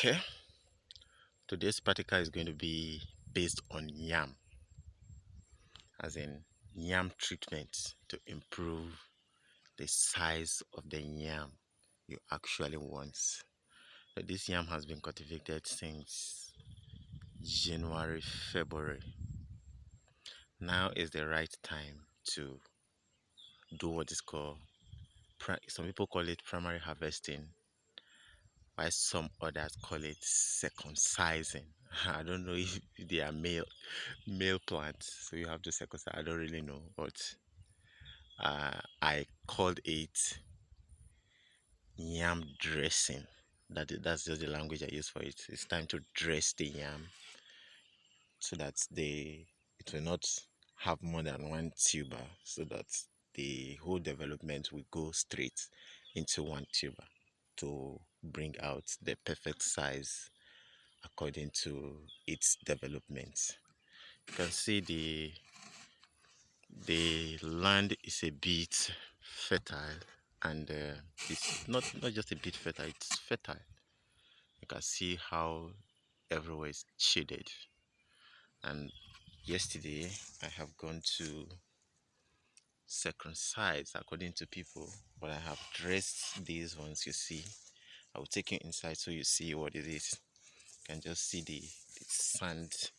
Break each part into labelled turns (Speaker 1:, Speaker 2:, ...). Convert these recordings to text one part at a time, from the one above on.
Speaker 1: Okay, today's practical is going to be based on yam, as in yam treatment to improve the size of the yam you actually want. So this yam has been cultivated since January, February. Now is the right time to do what is called, some people call it primary harvesting, while some others call it circumcising. I don't know if they are male plants, so you have to circumcise. I don't really know, but I called it yam dressing. That's just the language I use for it. It's time to dress the yam so that it will not have more than one tuber, so that the whole development will go straight into one tuber to bring out the perfect size according to its development. You can see the land is a bit fertile, and it's not just a bit fertile, it's fertile. You can see how everywhere is shaded. And yesterday I have gone to circumcise according to people, but I have dressed these ones. You see, I will take you inside so you see what it is. You can just see the sand,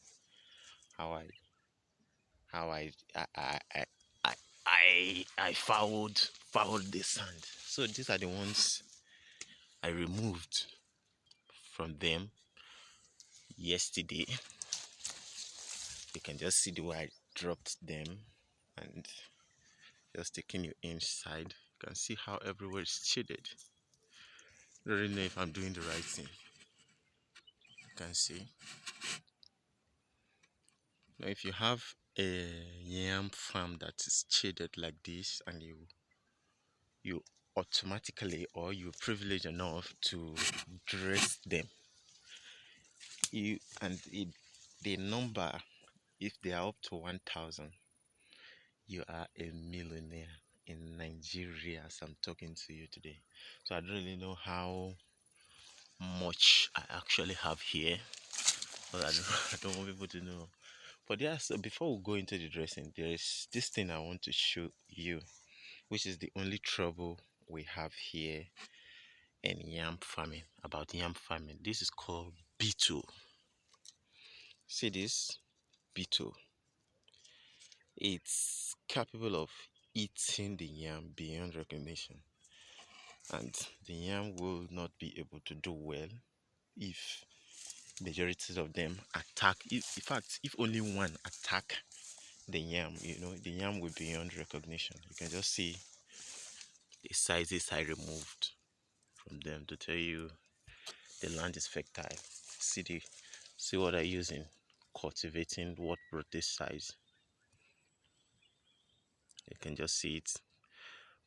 Speaker 1: how I fouled the sand. So these are the ones I removed from them yesterday. You can just see the way I dropped them, and just taking you inside. You can see how everywhere is shaded. I don't really know if I'm doing the right thing. You can see. Now, if you have a yam farm that is shaded like this, and you automatically, or you're privileged enough to dress them, you and it, the number, if they are up to 1,000, you are a millionaire in Nigeria as I'm talking to you today. So I don't really know how much I actually have here, but I don't want people to know. But yes, before we go into the dressing, there is this thing I want to show you, which is the only trouble we have here in yam farming. About yam farming, this is called beetle. See this beetle? It's capable of eating the yam beyond recognition, and the yam will not be able to do well if majority of them attack. In fact, if only one attack the yam, the yam will be beyond recognition. You can just see the sizes I removed from them to tell you the land is fertile. See what I use in cultivating what brought this size. You can just see it,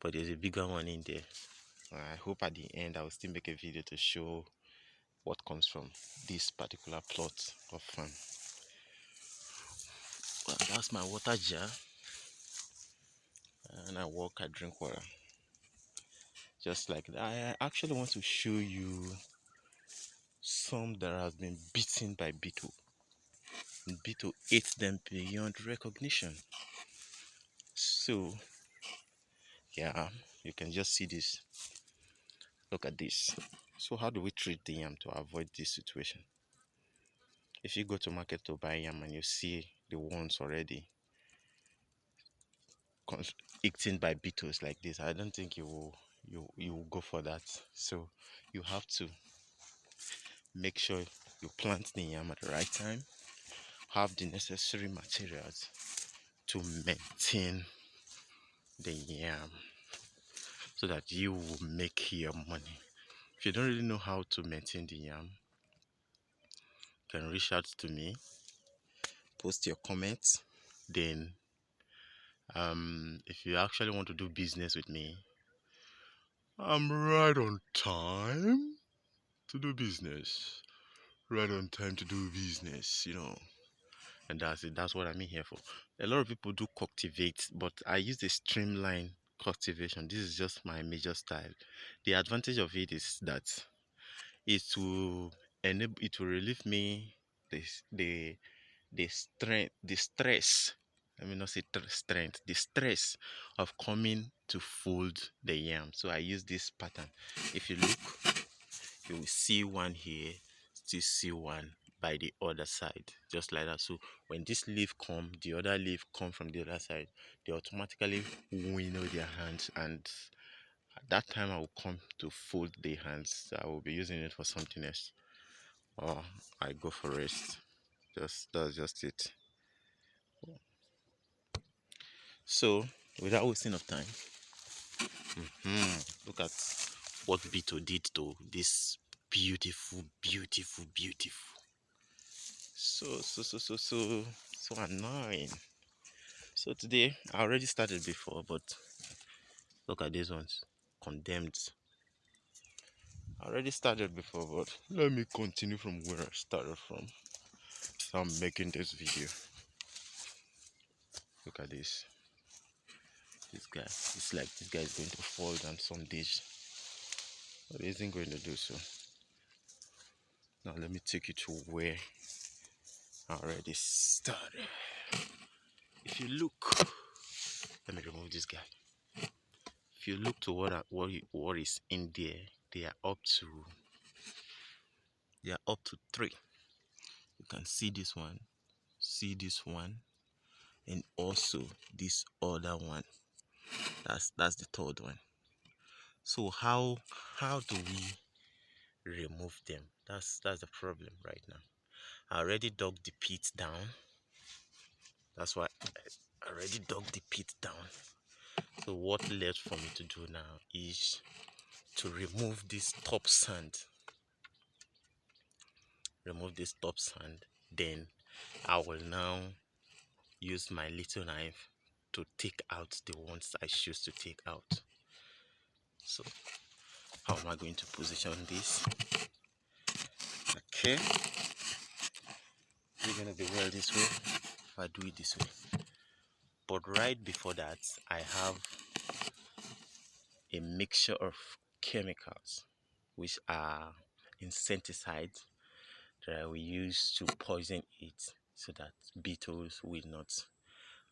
Speaker 1: but there's a bigger one in there. I hope at the end I will still make a video to show what comes from this particular plot of farm. Well, that's my water jar, and I drink water. Just like that. I actually want to show you some that has been beaten by beetle. And beetle ate them beyond recognition. So yeah, you can just see this. Look at this. So how do we treat the yam to avoid this situation? If you go to market to buy yam and you see the ones already eaten by beetles like this, I don't think you will go for that. So you have to make sure you plant the yam at the right time, have the necessary materials to maintain the yam, so that you will make your money. If you don't really know how to maintain the yam, you can reach out to me, post your comments. Then if you actually want to do business with me, I'm right on time to do business. Right on time to do business, and that's it. That's what I'm in here for. A lot of people do cultivate, but I use the streamline cultivation. This is just my major style. The advantage of it is that it will it will relieve me the the stress. Let me not say strength, the stress of coming to fold the yam. So I use this pattern. If you look, you will see one here, still see one by the other side, just like that. So when this leaf come, the other leaf come from the other side, they automatically winnow their hands, and at that time I will come to fold the hands. I will be using it for something else, or I go for rest. Just that's just it. So without wasting of time, look at what Beto did to this beautiful, beautiful, beautiful. So annoying. So today I already started before, but look at these ones. Condemned. I already started before, but let me continue from where I started from. So I'm making this video. Look at this. This guy. It's like this guy is going to fall down some dish. But he isn't going to do so. Now let me take you to where I already started. If you look, let me remove this guy. If you look to what is in there, they are up to 3. You can see this one, and also this other one. That's the third one. So how do we remove them? That's the problem right now. I already dug the pit down. That's why I already dug the pit down. So what left for me to do now is to remove this top sand. Then I will now use my little knife to take out the ones I choose to take out. So how am I going to position this? Okay, we're gonna be well this way if I do it this way. But right before that, I have a mixture of chemicals which are insecticides that we use to poison it so that beetles will not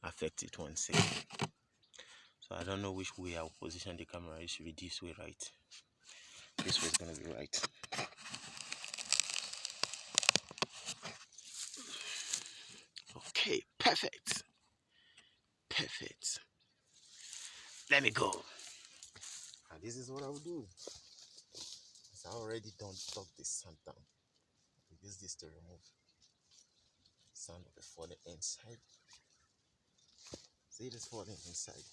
Speaker 1: affect it once again. So I don't know which way I'll position the camera. It should be this way, right? This way is gonna be right. Okay, perfect. Let me go. And this is what I will do. I already dug this sand down. I use this to remove sand of the falling inside. See, it is falling inside.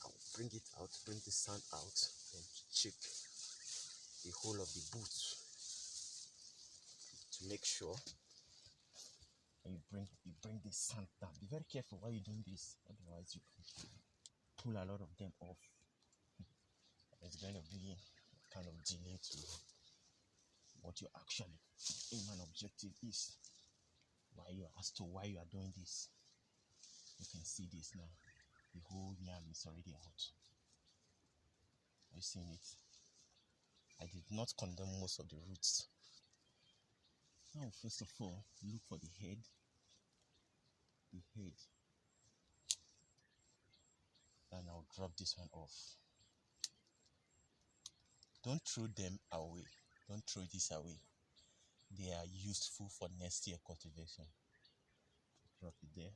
Speaker 1: I'll bring it out, bring the sand out, and check the whole of the boot to make sure. And you bring the sand down. Be very careful while you're doing this, otherwise you can pull a lot of them off. It's going to be kind of delay to what your actually aim and objective is. Why you are doing this. You can see this now. The whole yam is already out. Are you seeing it? I did not condemn most of the roots. Now, first of all, look for the head. And I'll drop this one off. Don't throw them away. Don't throw this away. They are useful for next year cultivation. Drop it there.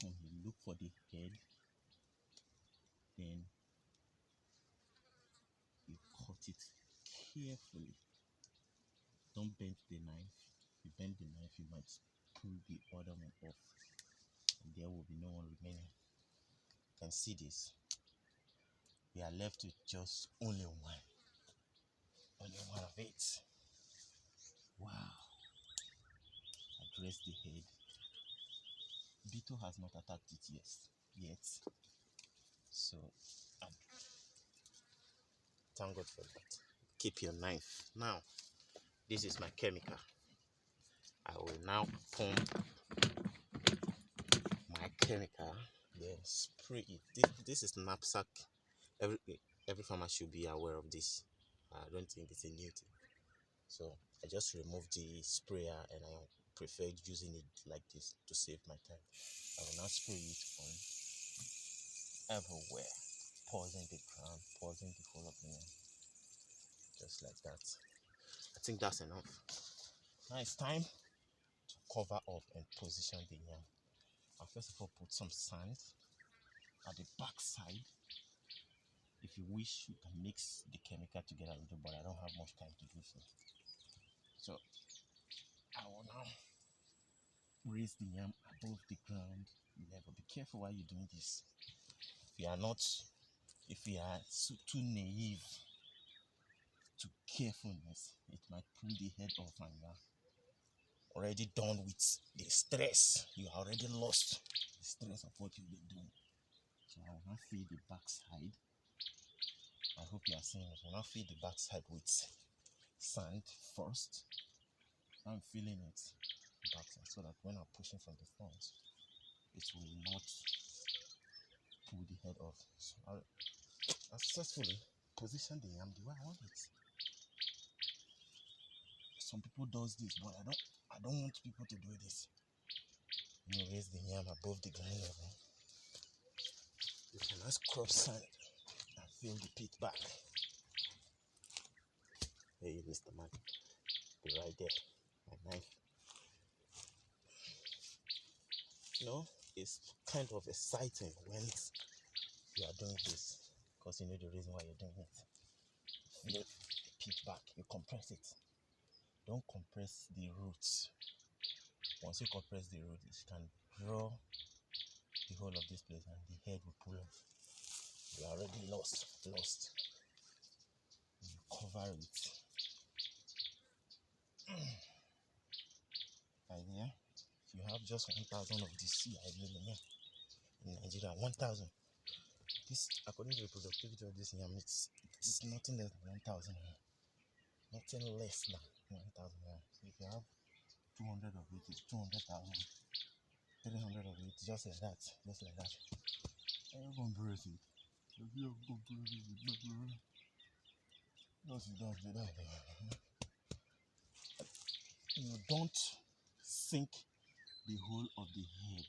Speaker 1: Come here, look for the head. Then you cut it carefully. Don't bend the knife. If you bend the knife, you might pull the other one off. And there will be no one remaining. You can see this. We are left with just only one. Only one of it. Wow. Address the head. Beetle has not attacked it yet. So, thank God for that. Keep your knife. Now, this is my chemical. I will now pump my chemical, then spray it. This is knapsack. Every farmer should be aware of this. I don't think it's a new thing. So I just removed the sprayer and I preferred using it like this to save my time. I will now spray it on everywhere, pausing the ground, pausing the whole of the yam, just like that. I think that's enough. Now it's time to cover up and position the yam. I'll first of all put some sand at the back side. If you wish, you can mix the chemical together with it, but I don't have much time to do so. So I will now raise the yam above the ground level. Be careful while you're doing this. If you are too naive to carefulness, it might pull the head off and you are already done with the stress. You already lost the stress of what you've been doing. So I will now feed the backside. I hope you are seeing it. I will now feed the backside with sand first. I'm filling it backside so that when I'm pushing from the front, it will not pull the head off. So I successfully position the yam the way I want it. Some people does this, but I don't want people to do this. You know, raise the yam above the ground level. You can now scrub sand and fill the pit back. Hey, Mr. Man, be right there. My knife. You know, it's kind of exciting when you are doing this because you know the reason why you're doing it. Fill the pit back. You compress it. Don't compress the roots. Once you compress the roots, you can draw the whole of this place and the head will pull off. You are already lost. You cover it. Like here, if you have just 1,000 of this in Nigeria, 1,000. This, according to the productivity of this yam, it's nothing less than 1,000. Nothing less than 1,000. So if you have 200 of it, it's 200,000. 300 of it, just like that. I'm going to brace it. You don't sink the whole of the head.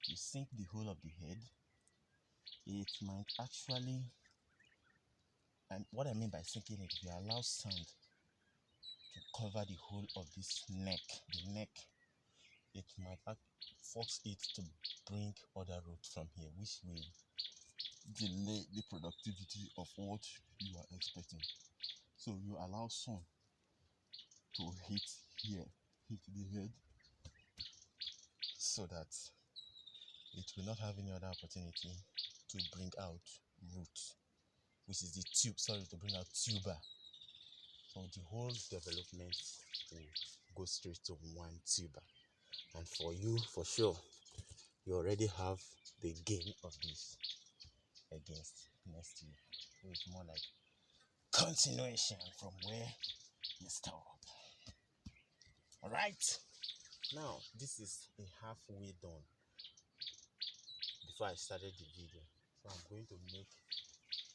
Speaker 1: You sink the whole of the head, it might actually, and what I mean by sinking it, if you allow sand to cover the whole of this neck, it might force it to bring other roots from here, which will delay the productivity of what you are expecting. So you allow sun to hit the head, so that it will not have any other opportunity to bring out roots, which is the to bring out tuber. So the whole development will go straight to one tuber. And for you, for sure, you already have the gain of this against next year. So it's more like continuation from where you stop. Alright, now this is a halfway done before I started the video. So I'm going to make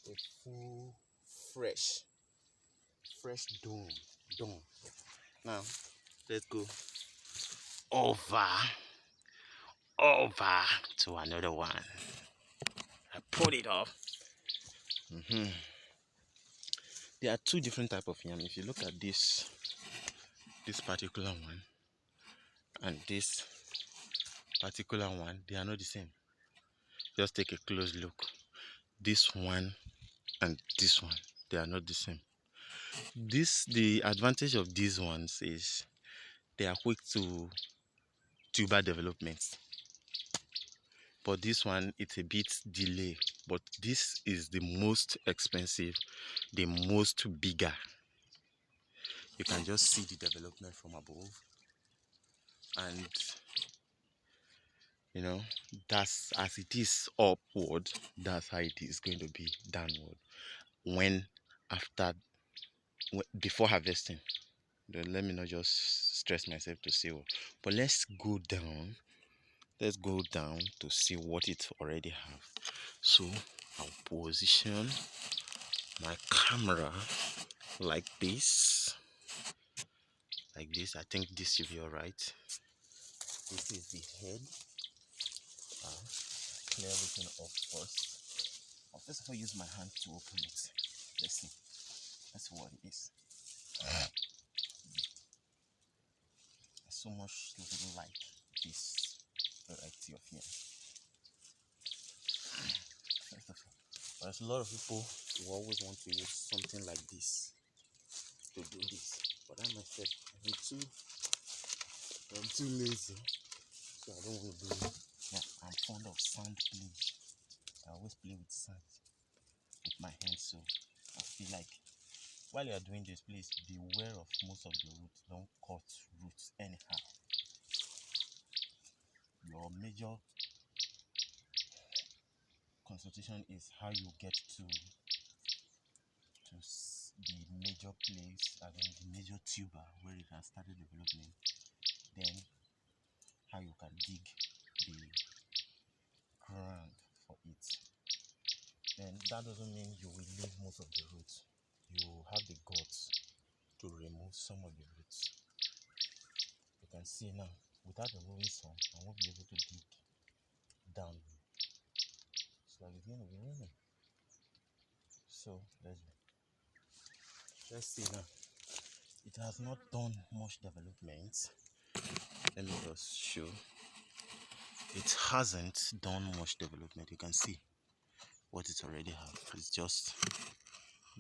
Speaker 1: a full fresh dome. Now let's go over to another one. I put it off. There are two different type of yam. If you look at this particular one and this particular one, they are not the same. Just take a close look. This one and this one, they are not the same. The advantage of these ones is they are quick to tuber development, but this one, it's a bit delay. But this is the most expensive, the most bigger. You can just see the development from above, and you know, that's as it is upward, that's how it is going to be downward before harvesting. Let me not just stress myself to say, but let's go down to see what it already have. So I'll position my camera like this. Like this. I think this should be alright. This is the head. Clear everything off first. I'll first of all use my hand to open it. Let's see. That's what it is. I so much like this variety of yam. First of all, there's a lot of people who always want to use something like this to do this, but I myself, I'm too lazy, so I don't want to do it. Yeah, I'm fond of sand play. I always play with sand with my hands, so I feel like while you are doing this, please beware of most of the roots. Don't cut roots anyhow. Your major consultation is how you get to the major place, and then the major tuber where it has started development. Then how you can dig the ground for it. Then that doesn't mean you will leave most of the roots. You have the guts to remove some of the roots. You can see now, without removing some, I won't be able to dig down. So it's going to be raining. So let's see now. It has not done much development. Let me just show. It hasn't done much development. You can see what it already has. It's just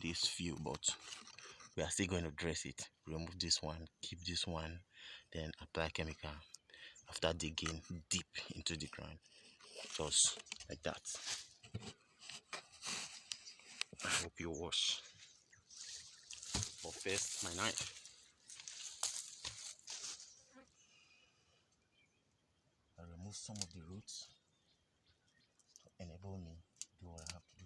Speaker 1: these few, but we are still going to dress it. Remove this one, keep this one, then apply chemical after digging deep into the ground, just like that. I hope you wash. But first, my knife. I remove some of the roots to enable me to do what I have to do.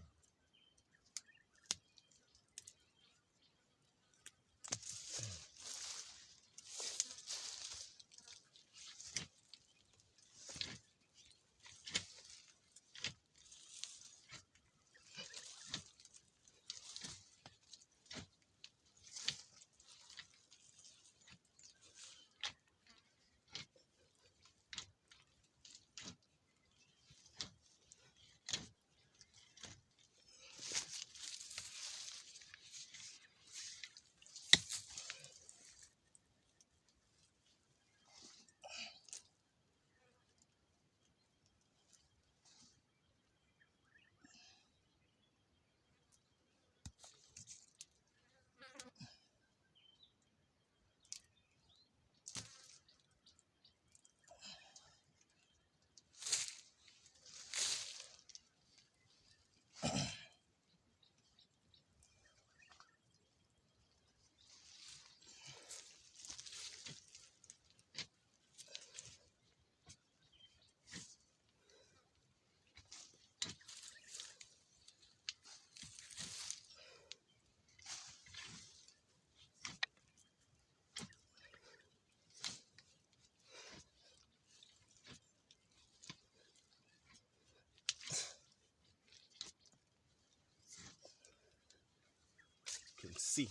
Speaker 1: You can see.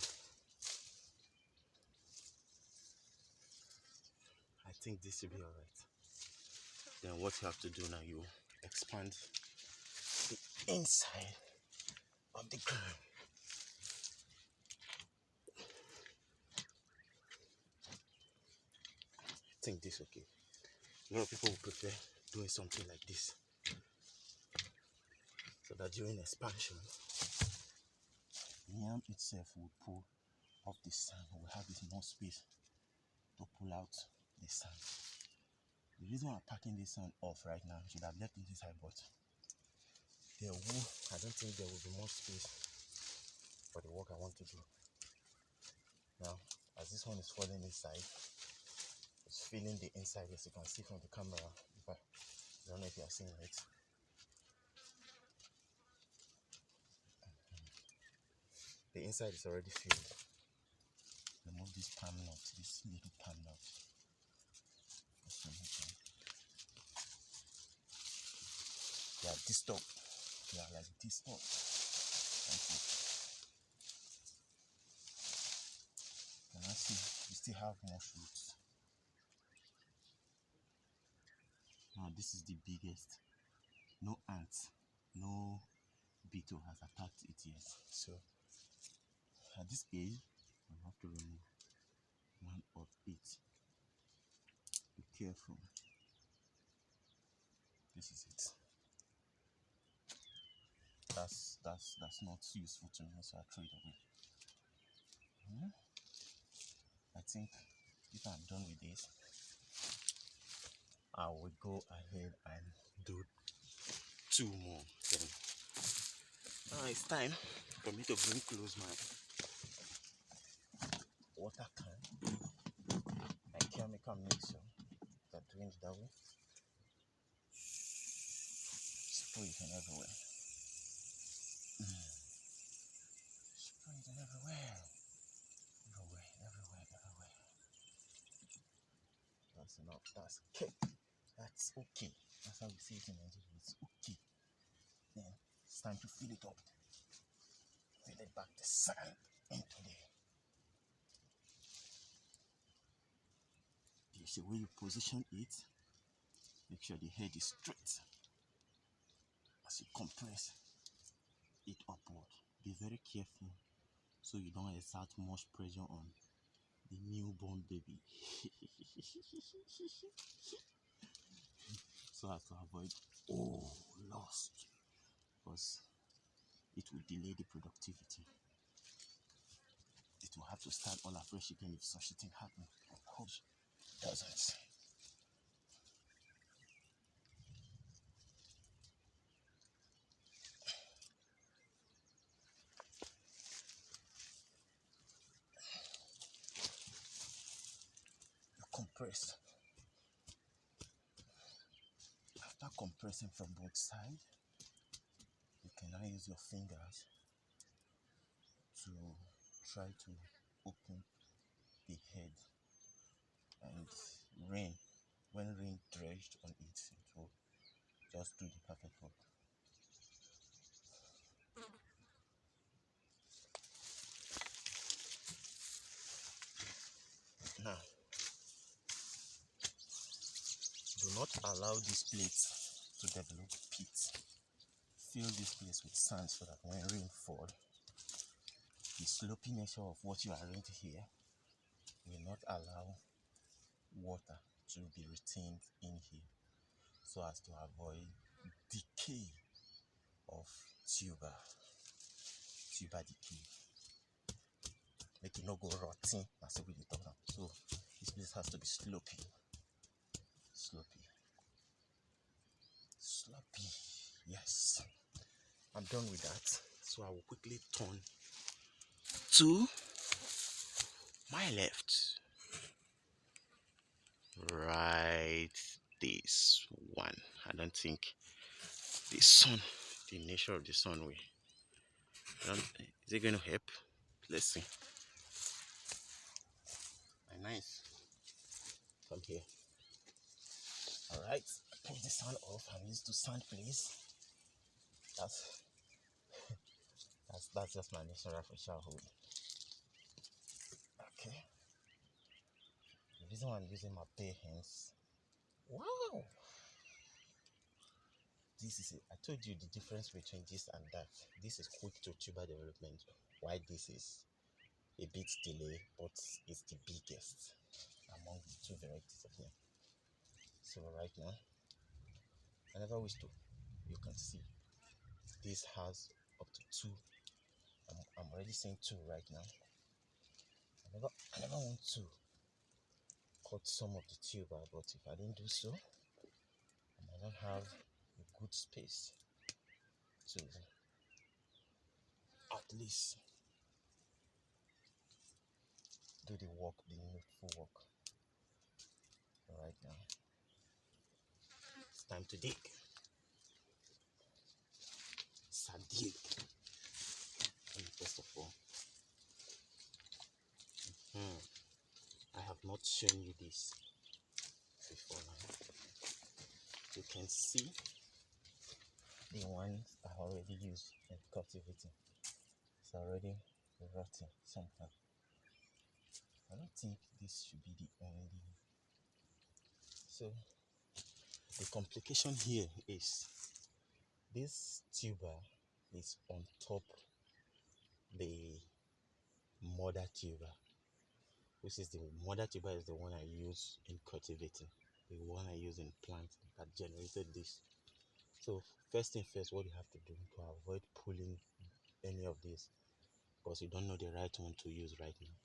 Speaker 1: I think this will be alright. Then what you have to do now, you expand the inside of the ground. I think this okay. A lot of people will prefer doing something like this, so that during expansion, the yam itself will pull off the sand. We'll have this more space to pull out the sand. The reason I'm packing this sand off right now, I should have left it inside, but I don't think there will be more space for the work I want to do. Now, as this one is falling inside, it's feeling the inside, as you can see from the camera. I don't know if you are seeing it. The inside is already filled. Remove this palm nut, this little palm nut. They are this top. They are like this top. Thank you. still have more shoots. Now this is the biggest. No ants, no beetle has attacked it yet. So at this age, I have to remove one of it. Be careful. This is it. That's not useful to me, so I throw it away. I think if I'm done with this, I will go ahead and do 2 more. Then now it's time for me to bring close my water can, my chemical mixture. I'm doing it that way. Spray it in everywhere. Spray it in everywhere. Everywhere. That's enough. That's okay. That's okay. That's how we say it in Nigeria. It's okay. Then it's time to fill it up. Fill it back the sand into there. There's a way you position it. Make sure the head is straight. As you compress it upward, be very careful so you don't exert much pressure on the newborn baby. So as to avoid loss, because it will delay the productivity. It will have to start all afresh again if such a thing happens. I hope it doesn't. You compress. After compressing from both sides, you can now use your fingers to try to open the head, and when rain dredged on it, it will just do the perfect work. Now, do not allow this plate to develop pits. Fill this place with sand so that when rain falls, the slopy nature of what you arrange here will not allow water to be retained in here, so as to avoid decay of tuber decay. Make it not go rotting as we talk now. So this place has to be sloppy. Yes, I'm done with that. So I will quickly turn to my left. Right, this one. I don't think the sun, the nature of the sun will. Is it going to help? Let's see. Nice. Come here. Alright, take the sand off. I'm used to sand, please. That's just my natural from childhood. Okay. The reason why I'm using my bare hands. Wow. This is it. I told you the difference between this and that. This is quick to tuber development, while this is a bit delay, but it's the biggest among the 2 varieties of here. So right now, I never wish to. You can see this has up to 2. I'm already saying 2 right now. I never want to cut some of the tuber, but if I didn't do so, I might not have a good space to at least do the work, the needful work. Right now, it's time to dig. Dig. First of all, I have not shown you this before now. You can see the ones I already used in cultivating. It's already rotting somehow. I don't think this should be the only. So the complication here is this tuber is on top the mother tuber, which is the mother tuber is the one I use in cultivating, the one I use in planting that generated this. So first thing first, what you have to do to avoid pulling any of this, because you don't know the right one to use right now.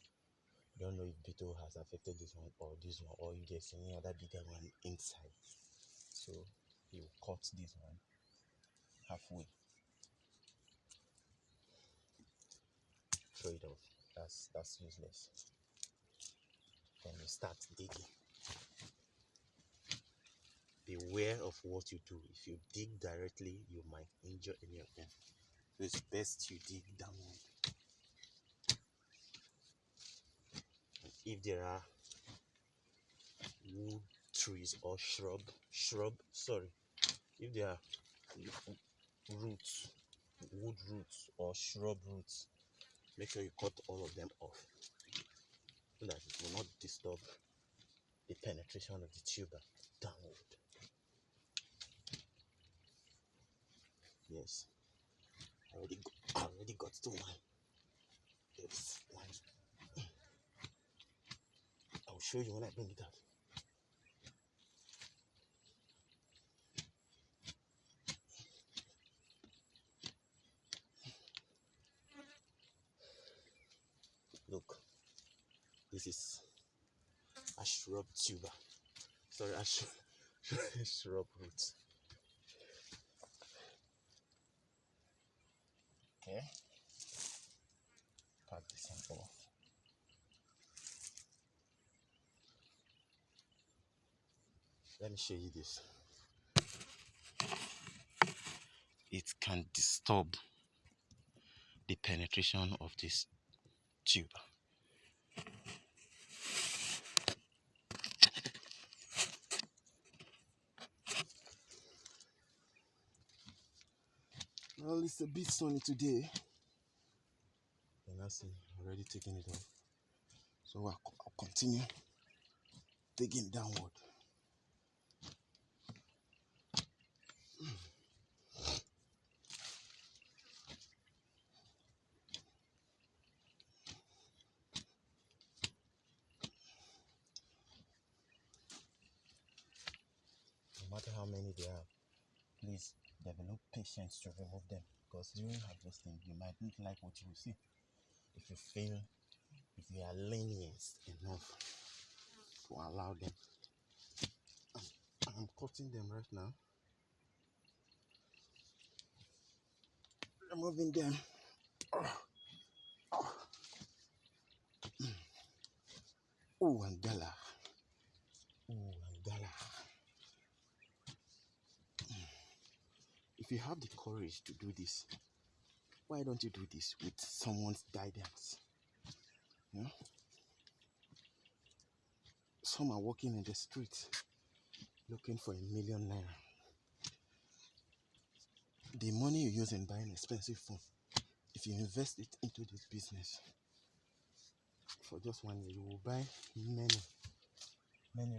Speaker 1: You don't know if beetle has affected this one, or if there's any other bigger one inside. So you cut this one halfway, throw it off. That's useless. Then you start digging. Beware of what you do. If you dig directly, you might injure any of them. So it's best you dig downward. If there are wood trees or if there are roots, wood roots or shrub roots, make sure you cut all of them off so that it will not disturb the penetration of the tuber downward. Yes, I already got to one. Yes, one. I'll show you when I bring it out. Look, this is a shrub tuber. Sorry, a shrub root. Okay, pack this one off. Let me show you this. It can disturb the penetration of this tuber. Well, it's a bit sunny today. And I see already taking it off. So I'll continue digging downward. No matter how many there are, please develop patience to remove them, because during harvesting you might not like what you will see. If you are lenient enough to allow them. I'm cutting them right now, removing them. Oh, Angala. If you have the courage to do this, why don't you do this with someone's guidance? You know? Some are walking in the street looking for ₦1,000,000 naira. The money you use in buying expensive phone, if you invest it into this business for just 1 year, you will buy many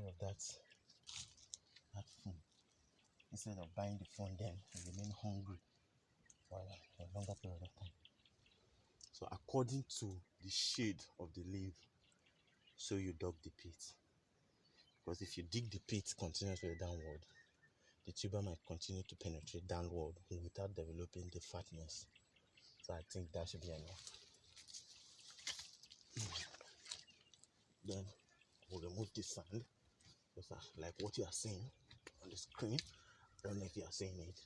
Speaker 1: of that phone, instead of buying the phone. Then you remain hungry for a longer period of time. So according to the shade of the leaf, so you dug the pit. Because if you dig the pit continuously downward, the tuber might continue to penetrate downward without developing the fatness. So I think that should be enough. Then we'll remove the sand, just like what you are seeing on the screen. I don't know if you are seeing it.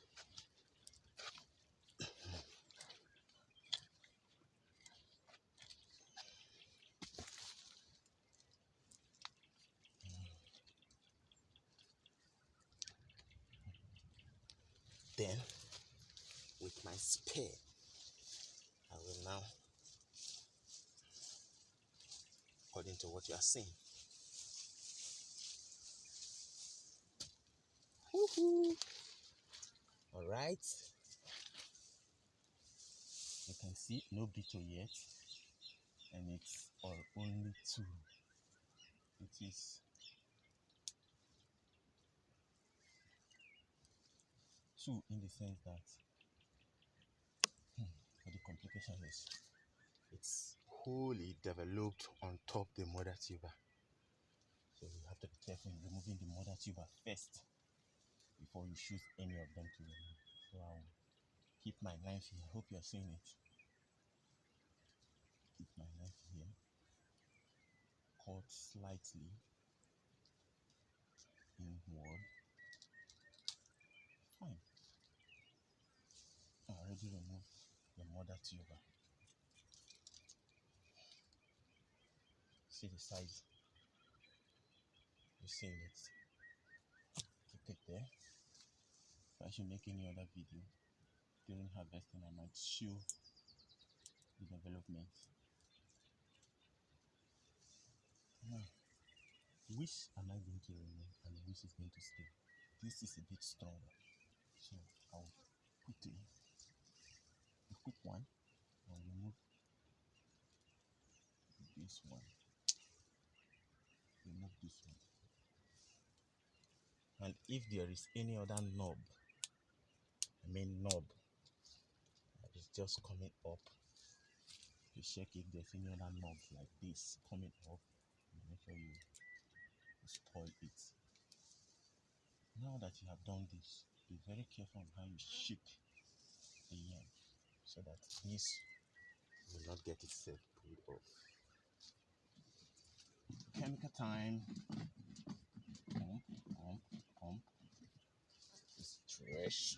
Speaker 1: Then with my spear, I will now, according to what you are seeing. All right, you can see no beetle yet, and it's only two. It is two in the sense that the complication is it's wholly developed on top the mother tuber. So you have to be careful in removing the mother tuber first before you shoot any of them to remove. So I'll keep my knife here. I hope you're seeing it. Keep my knife here. Cut slightly inward. Fine. I already removed the mother tuber. See the size. You see it. Keep it there. If I should make any other video during harvesting, I might show the development. Now, which am I going to remove and which is going to stay? This is a bit stronger, so I'll quickly, a quick one, I'll remove this one, remove this one, and if there is any other knob that is just coming up, you check if there's any other knobs like this coming up, make sure you spoil it. Now that you have done this, be very careful on how you shake the yam so that this will not get itself pulled off. Chemical time. Pump. Stretch.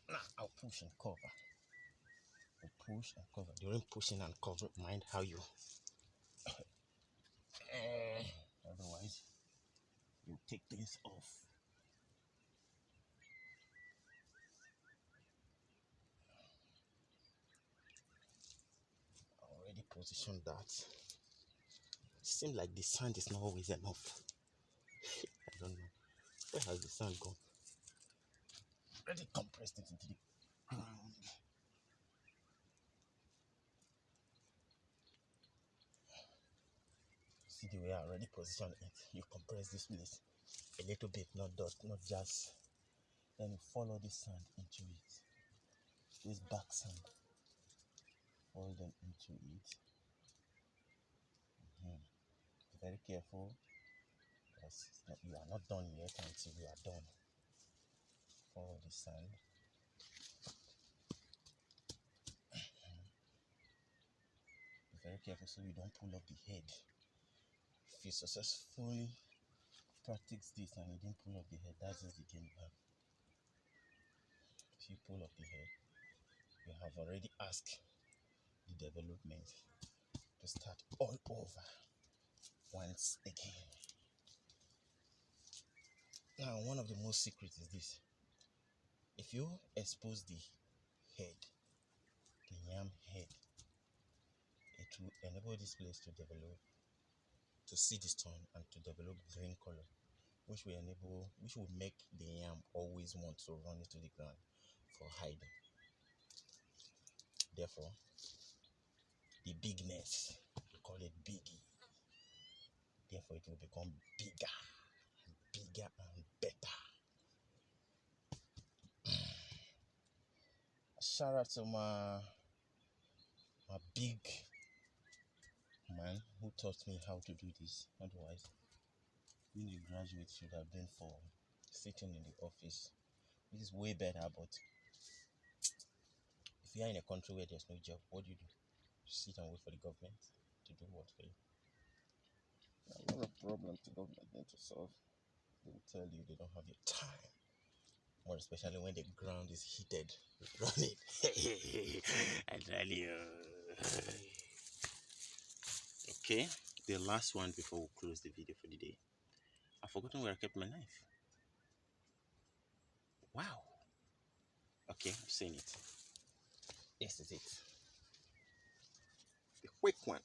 Speaker 1: Now I'll push and cover. Push and cover. During pushing and cover, mind how you. Otherwise, you take things off. I already positioned that. It seems like the sand is not always enough. I don't know. Where has the sand gone? Already compressed it into the ground. See the way I already positioned it. You compress this place a little bit, not just. Then you follow this sand into it. This back sand. Follow them into it. Be very careful, because you are not done yet until you are done. Follow the sand. Be very careful so you don't pull up the head. If you successfully practice this and you didn't pull up the head, that's just the game you have. If you pull up the head, you have already asked the development to start all over once again. Now, one of the most secrets is this. If you expose the head, the yam head, it will enable this place to develop, to see the stone and to develop green color, which will make the yam always want to run into the ground for hiding. Therefore, the bigness, we call it biggie. Therefore, it will become bigger and better. Shout out to my big man who taught me how to do this. Otherwise, being a graduate should have been for sitting in the office. This is way better, but if you are in a country where there's no job, what do? You sit and wait for the government to do what for you? Not a problem to government to solve. They will tell you they don't have your time. More especially when the ground is heated. Run it. I tell you. Okay, the last one before we close the video for the day. I've forgotten where I kept my knife. Wow. Okay, I've seen it. This is it. The quick one.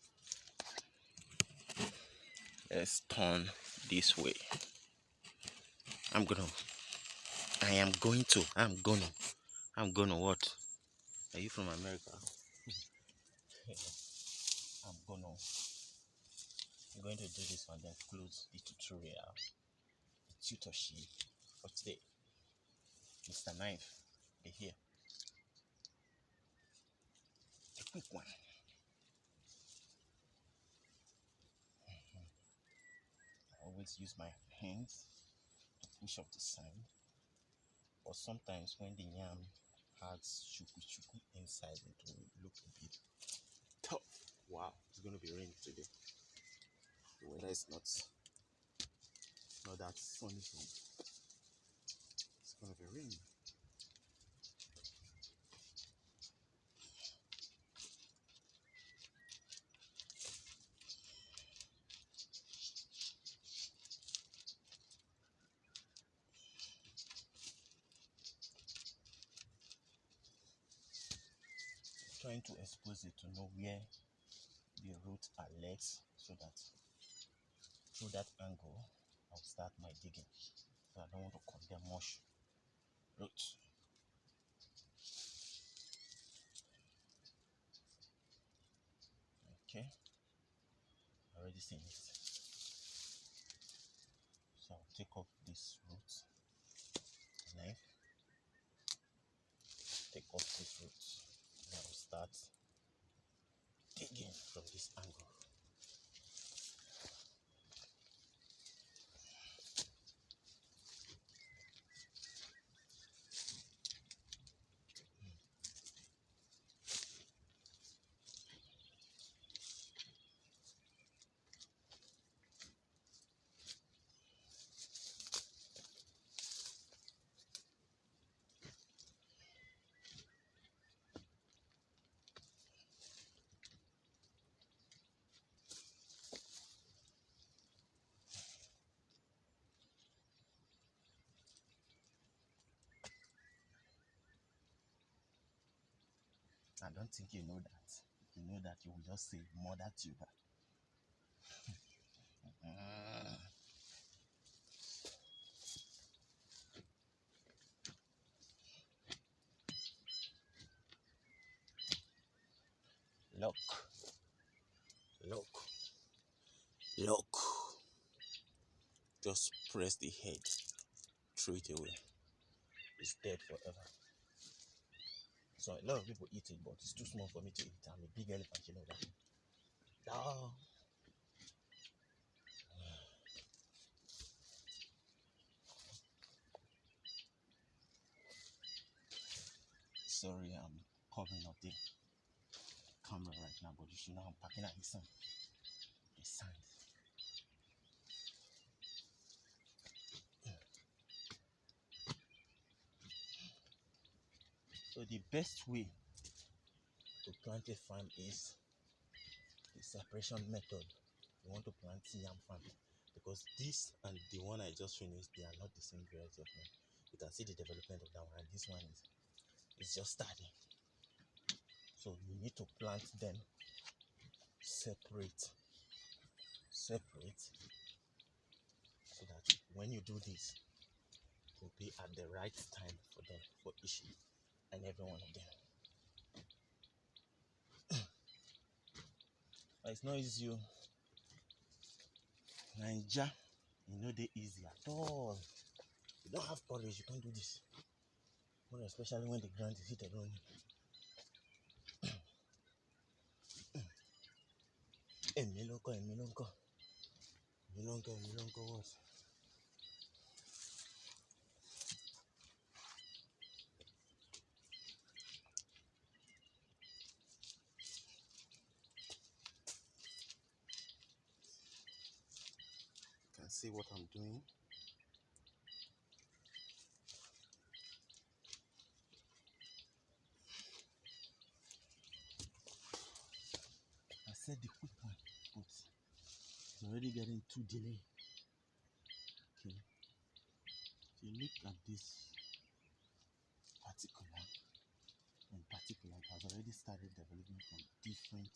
Speaker 1: Let's turn this way. I'm gonna, I'm gonna what? Are you from America? I'm gonna, I'm going to do this one, then close the tutorial, the tutorship for today. Mr. Knife, be here. A quick one. I always use my hands to push up the sand, but sometimes when the yam has shuku inside, it will look a bit tough. Wow, it's gonna be raining today. The weather is not that sunny. It's gonna be raining. Trying to expose it to know where the roots are less, so that through that angle I'll start my digging. So I don't want to condemn much roots. Okay, already seen it. So I'll take off this root knife, take off this root, and I'll start digging from this angle. I don't think you know that. If you know that, you will just say mother tuber. Look, look, look. Just press the head, throw it away. It's dead forever. So a lot of people eat it, but it's too small for me to eat. I'm a big elephant, you know that. Oh. Sorry, I'm covering up the camera right now, but you should know I'm packing at the sun. The sand. So the best way to plant a farm is the separation method. You want to plant yam farm, because this and the one I just finished, they are not the same variety of yam. You can see the development of that one, and this one is just starting. So you need to plant them separate, so that when you do this, it will be at the right time for them, for each and every one of them. It's not easy. Naija, you know they easy at all. You don't have courage, you can't do this. More especially when the ground is hit alone. Emilonko, what? You can see what I'm doing. I said the quick one, but it's already getting too delayed. Okay. If you look at this particular, it has already started developing from different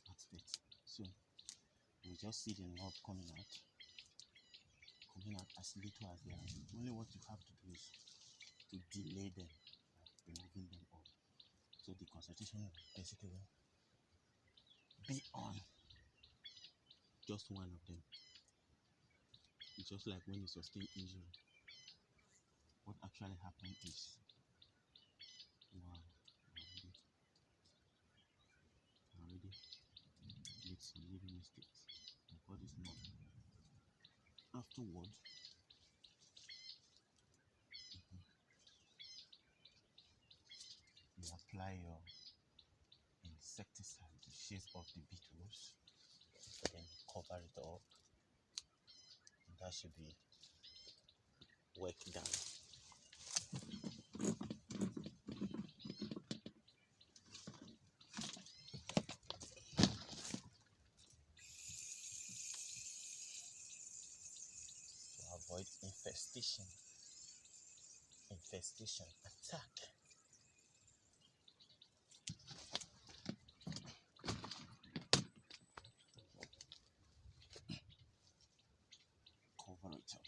Speaker 1: aspects. So you just see the knob coming out. getting out as little as they are. Only what you have to do is to delay them, removing them all. So the concentration will basically be on just one of them. It's just like when you sustain injury. What actually happened is, wow, already made some little mistakes. My body's not. Afterward, you apply your insecticide to chase off the beetles, then you cover it up, and that should be work done. To avoid infestation attack. Cover it up.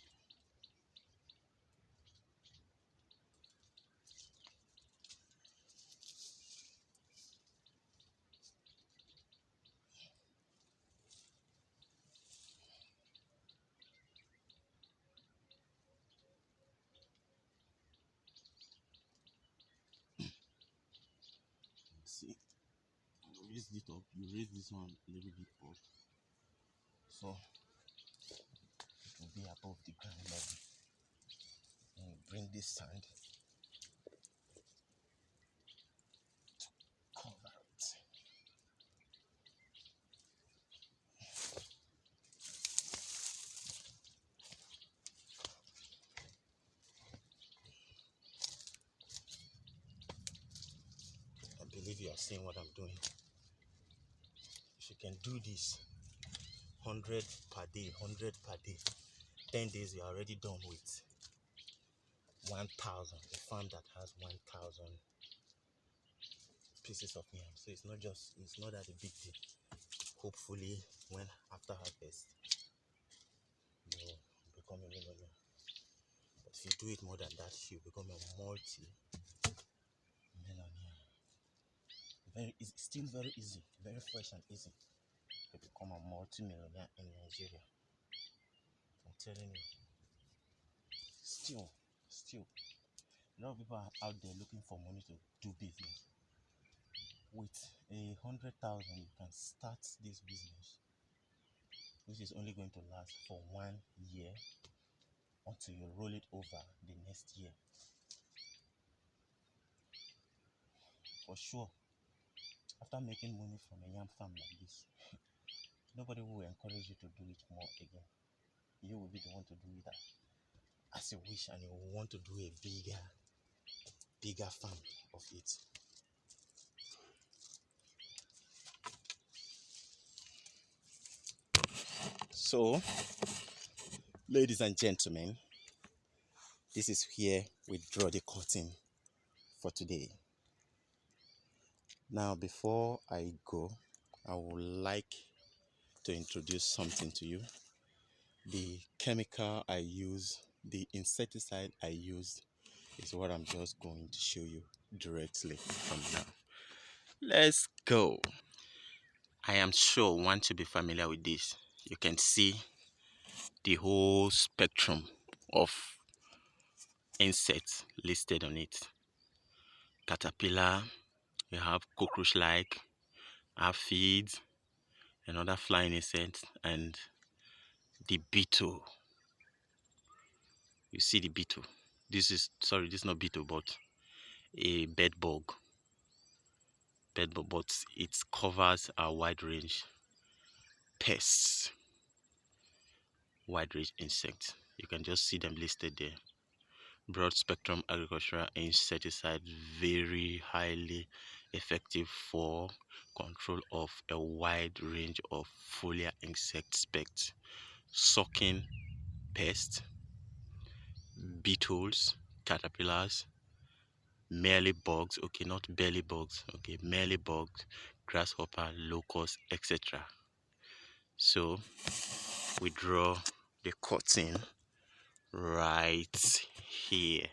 Speaker 1: See, you raise it up. You raise this one a little bit up, so it will be above the ground level. And you bring this sand to cover it. I believe you are seeing what I'm doing. If you can do this 100 per day, 100 per day, 10 days you're already done with 1,000. A farm that has 1,000 pieces of yam. So it's not that a big deal. Hopefully, when after harvest, you become a millionaire. But if you do it more than that, you become a multi-millionaire. Still very easy, very fresh and easy to become a multi-millionaire in Nigeria. I'm telling you. Still, a lot of people are out there looking for money to do business. With 100,000, you can start this business, which is only going to last for 1 year until you roll it over the next year. For sure, after making money from a yam farm like this, nobody will encourage you to do it more again. You will be the one to do it as you wish, and you will want to do a bigger farm of it. So, ladies and gentlemen, this is where we draw the curtain for today. Now, before I go, I would like to introduce something to you. The chemical I use, the insecticide I use, is what I'm just going to show you directly from now. Let's go. I am sure once you be familiar with this, you can see the whole spectrum of insects listed on it. Caterpillar, you have cockroach-like, aphids, another flying insect, and the beetle. You see the beetle. This is not beetle, but a bed bug. But it covers a wide range pests, wide range insects. You can just see them listed there. Broad spectrum agricultural insecticide, very highly effective for control of a wide range of foliar insect specs, sucking pests, beetles, caterpillars, mealy bugs, okay, not belly bugs, okay, mealy bugs, grasshopper, locusts, etc. So we draw the curtain right here.